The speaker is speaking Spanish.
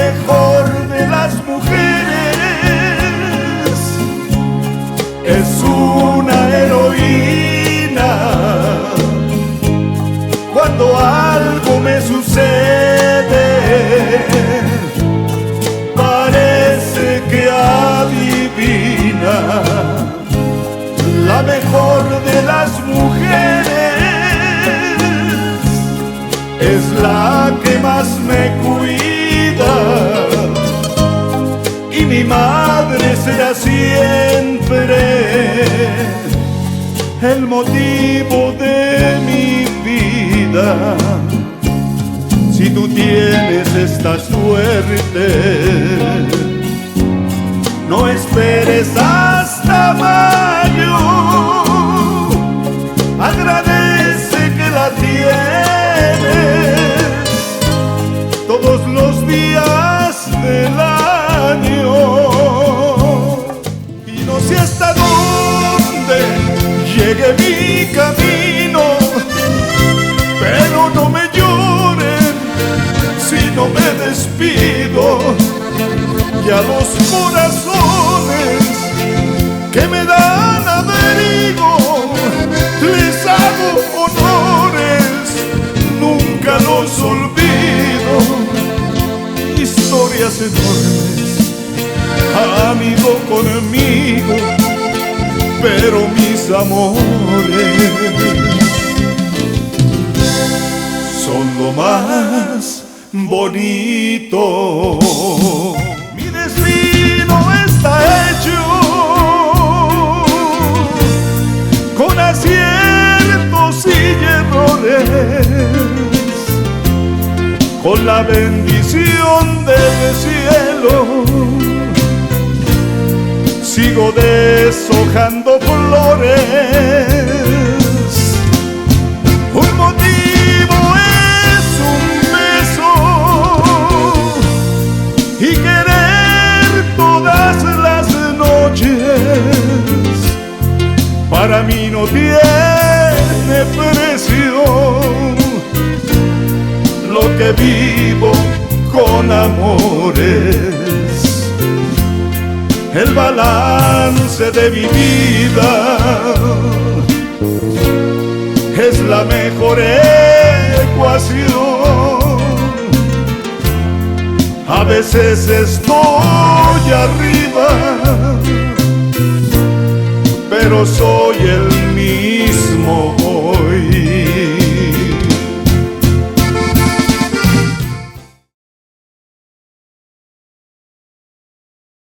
mejor de las mujeres, es una heroína. Cuando algo me sucede, parece que adivina. La mejor de las mujeres es la que más me cuida, y mi madre será siempre el motivo de mi vida. Si tú tienes esta suerte, no esperes hasta mayo, agradece que la tienes todos los días del año. Y no sé hasta dónde llegue mi camino, pero no me lloren si no me despido. Y a los corazones que me dan abrigo les hago honores, nunca los olvido. Historias enormes han ido conmigo, pero mis amores son lo más bonito. Mi destino está hecho con aciertos y errores, con la bendición del cielo. Sigo deshojando flores. Un motivo es un beso y querer todas las noches. Para mí no tiene precio lo que vivo con amores. El balance de mi vida es la mejor ecuación. A veces estoy arriba, pero soy el mismo hoy.